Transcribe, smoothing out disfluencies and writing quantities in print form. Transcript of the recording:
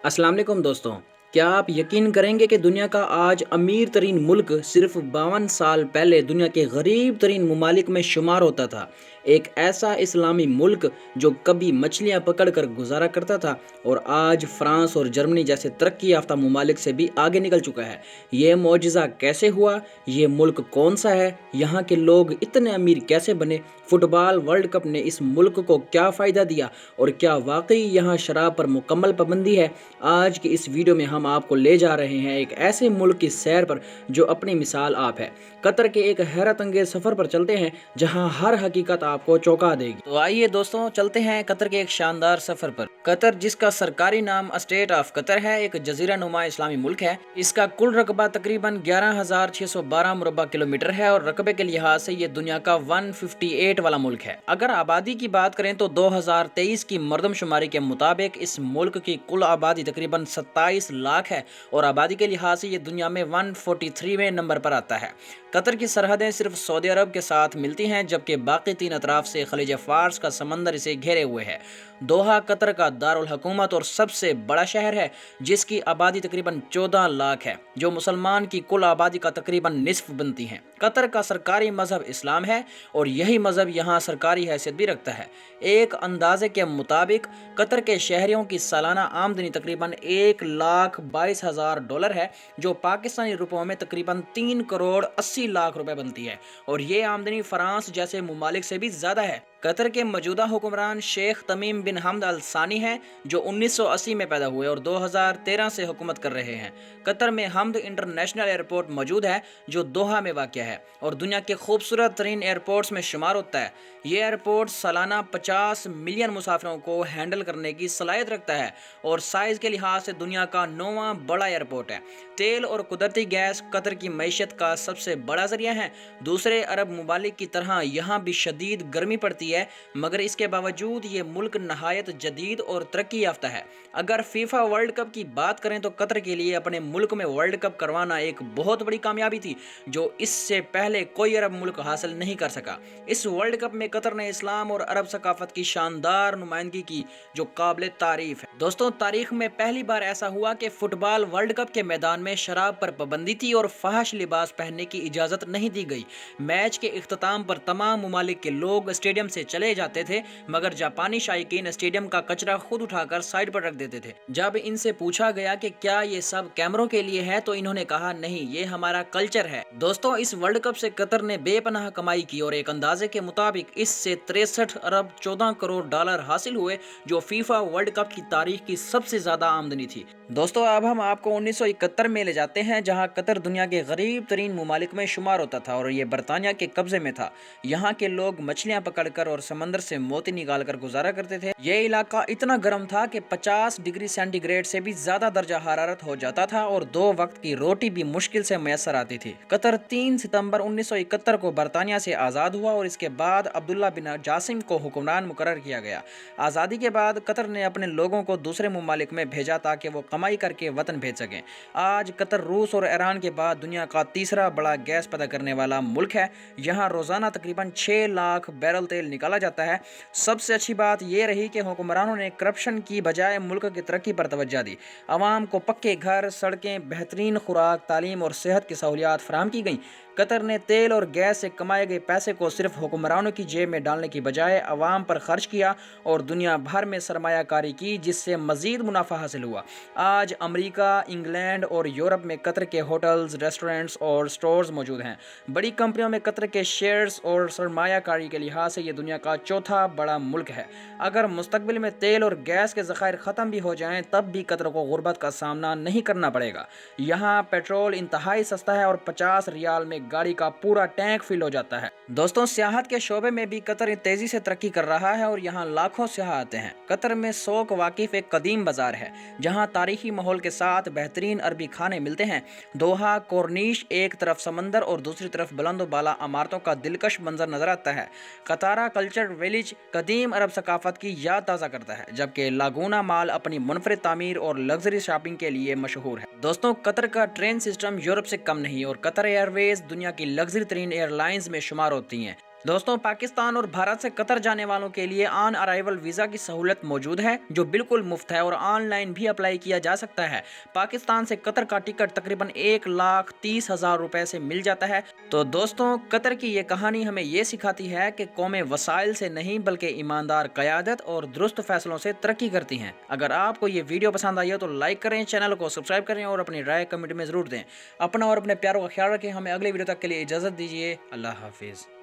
अस्सलाम वालेकुम दोस्तों। क्या आप यकीन करेंगे कि दुनिया का आज अमीर तरीन मुल्क सिर्फ 52 साल पहले दुनिया के गरीब तरीन ममालिक में शुमार होता था। एक ऐसा इस्लामी मुल्क जो कभी मछलियां पकड़ कर गुजारा करता था और आज फ्रांस और जर्मनी जैसे तरक्की याफ्ता ममालिक से भी आगे निकल चुका है। ये मौजज़ा कैसे हुआ? ये मुल्क कौन सा है? यहाँ के लोग इतने अमीर कैसे बने? फुटबॉल वर्ल्ड कप ने इस मुल्क को क्या फ़ायदा दिया और क्या वाकई यहाँ शराब पर मुकम्मल पाबंदी है? आज की इस वीडियो में हम आपको ले जा रहे हैं एक ऐसे मुल्क की सैर पर जो अपनी मिसाल आप है। कतर के एक हैरत अंगेज सफ़र पर चलते हैं जहां हर हकीकत आपको चौंका देगी। तो आइए दोस्तों, चलते हैं कतर के एक शानदार सफ़र पर। कतर, जिसका सरकारी नाम स्टेट ऑफ कतर है, एक जजीरा नुमा इस्लामी मुल्क है। इसका कुल रकबा तकरीबन 11,612 मुरबा किलोमीटर है और रकबे के लिहाज से ये दुनिया का 158 वाला मुल्क है। अगर आबादी की बात करें तो 2023 की मरदमशुमारी के मुताबिक इस मुल्क की कुल आबादी तकरीबन 27 लाख है और आबादी के लिहाज से ये दुनिया में 143वें नंबर पर आता है। कतर की सरहदें सिर्फ सऊदी अरब के साथ मिलती हैं, जबकि बाकी 3 अतराफ से खलीज फार्स का समंदर इसे घेरे हुए है। दोहा कतर का दारुल हुकूमत और सबसे बड़ा शहर है, जिसकी आबादी तकरीबन 14 लाख है, जो मुसलमान की कुल आबादी का तकरीबन निस्फ बनती है। कतर का सरकारी मजहब इस्लाम है और यही मजहब यहाँ सरकारी हैसियत भी रखता है। एक अंदाजे के मुताबिक कतर के शहरियों की सालाना आमदनी तकरीबन $1,22,000 है, जो पाकिस्तानी रुपयों में तकरीबन 3,80,00,000 रुपए बनती है और ये आमदनी फ्रांस जैसे ममालिक से भी ज़्यादा है। कतर के मौजूदा हुक्मरान शेख तमीम बिन हमद अल सानी हैं, जो 1980 में पैदा हुए और 2013 से हुकूमत कर रहे हैं। कतर में हमद इंटरनेशनल एयरपोर्ट मौजूद है, जो दोहा में वाक़ है और दुनिया के खूबसूरत तरीन एयरपोर्ट्स में शुमार होता है। ये एयरपोर्ट सालाना 50 मिलियन मुसाफिरों को हैंडल करने की सलाहियत रखता है और साइज़ के लिहाज से दुनिया का 9वां बड़ा एयरपोर्ट है। तेल और कुदरती गैस कतर की मईशत का सबसे बड़ा जरिया है। दूसरे अरब ममालिक की तरह यहाँ भी शदीद गर्मी पड़ती है, मगर इसके बावजूद ये मुल्क नहायत जदीद और तरक्की याफ्ता है। अगर फीफा वर्ल्ड कप की बात करें तो कतर के लिए अपने मुल्क में वर्ल्ड कप करवाना एक बहुत बड़ी कामयाबी थी, जो इससे पहले कोई अरब मुल्क हासिल नहीं कर सका। इस वर्ल्ड कप में कतर ने इस्लाम और अरब सकाफत की शानदार नुमाइंदगी की, जो काबिल तारीफ है। दोस्तों, तारीख में पहली बार ऐसा हुआ कि फुटबॉल वर्ल्ड कप के मैदान में शराब पर पाबंदी थी और फहश लिबास पहनने की इजाज़त नहीं दी गई। मैच के इख्तिताम पर तमाम ममालिक के लोग स्टेडियम से चले जाते थे, मगर जापानी शायकीन स्टेडियम का कचरा खुद उठाकर साइड पर रख देते थे। जब इनसे पूछा गया कि क्या ये सब कैमरों के लिए है, तो इन्होंने कहा, नहीं, ये हमारा कल्चर है। दोस्तों, इस वर्ल्ड कप से कतर ने बेपनाह कमाई की और एक अंदाजे के मुताबिक इससे 63 अरब 14 करोड़ डॉलर हासिल हुए, जो फीफा वर्ल्ड कप की तारीख की सबसे ज्यादा आमदनी थी। दोस्तों, अब हम आपको 1971 में ले जाते हैं, जहां कतर दुनिया के गरीब तरीन ममालिक में शुमार होता था और ये बरतानिया के कब्जे में था। यहाँ के लोग मछलियां पकड़कर और समंदर से मोती निकाल कर गुजारा करते थे। ये इलाका इतना गर्म था कि 50 डिग्री सेंटीग्रेड से भी ज्यादा दर्जा हरारत हो जाता था और 2 वक्त की रोटी भी मुश्किल से मैसर आती थी। कतर 3 सितंबर 1971 को बरतानिया से आज़ाद हुआ और इसके बाद अब्दुल्ला बिन जासिम को हुक्मरान मुकर्रर किया गया। आज़ादी के बाद कतर ने अपने लोगों को दूसरे ममालिक में भेजा ताकि वो कमाई करके वतन भेज सकें। आज कतर रूस और ईरान के बाद दुनिया का तीसरा बड़ा गैस पैदा करने वाला मुल्क है। यहाँ रोज़ाना तकरीबन 6 लाख बैरल तेल निकाला जाता है। सबसे अच्छी बात यह रही कि हुक्मरानों ने करप्शन की बजाय मुल्क की तरक्की पर तवज्जो दी। आवाम को पक्के घर, सड़कें, बेहतरीन खुराक, तालीम और सेहत की सहूलियात फराहम की गई। कतर ने तेल और गैस से कमाए गए पैसे को सिर्फ हुक्मरानों की जेब में डालने की बजाय आवाम पर खर्च किया और दुनिया भर में सरमायाकारी की, जिससे मजीद मुनाफा हासिल हुआ। आज अमेरिका, इंग्लैंड और यूरोप में कतर के होटल्स, रेस्टोरेंट्स और स्टोर्स मौजूद हैं। बड़ी कंपनियों में कतर के शेयर्स और सरमायाकारी के लिहाज से ये दुनिया का चौथा बड़ा मुल्क है। अगर मुस्तकबिल में तेल और गैस के ज़खायर ख़त्म भी हो जाएं, तब भी कतर को गुर्बत का सामना नहीं करना पड़ेगा। यहाँ पेट्रोल इंतहाई सस्ता है और 50 रियाल में गाड़ी का पूरा टैंक फिल हो जाता है। दोस्तों, सियाहत के शोबे में भी कतर तेजी से तरक्की कर रहा है और यहाँ लाखों सियाह आते हैं। कतर में सोक वाकिफ एक कदीम बाजार है, जहाँ तारीखी माहौल के साथ बेहतरीन अरबी खाने मिलते हैं। दोहा कॉर्निश, एक तरफ समंदर और दूसरी तरफ बुलंद बाला इमारतों का दिलकश मंजर नजर आता है। कतारा कल्चर विलेज कदीम अरब सकाफत की याद ताज़ा करता है, जबकि लागूना माल अपनी मुनफरिद तामीर और लग्जरी शॉपिंग के लिए मशहूर है। दोस्तों, कतर का ट्रेन सिस्टम यूरोप से कम नहीं और कतर एयरवेज दुनिया की लग्जरी तरीन एयरलाइंस में शुमार होती हैं। दोस्तों, पाकिस्तान और भारत से कतर जाने वालों के लिए ऑन अराइवल वीज़ा की सहूलत मौजूद है जो बिल्कुल मुफ्त है और ऑनलाइन भी अप्लाई किया जा सकता है। पाकिस्तान से कतर का टिकट तकरीबन 1,30,000 रुपए से मिल जाता है। तो दोस्तों, कतर की ये कहानी हमें ये सिखाती है कि कौमें वसाइल से नहीं बल्कि ईमानदार क़यादत और दुरुस्त फैसलों से तरक्की करती हैं। अगर आपको ये वीडियो पसंद आई हो तो लाइक करें, चैनल को सब्सक्राइब करें और अपनी राय कमेंट में ज़रूर दें। अपना और अपने प्यारों का ख्याल रखें। हमें अगले वीडियो तक के लिए इजाज़त दीजिए। अल्लाह हाफिज़।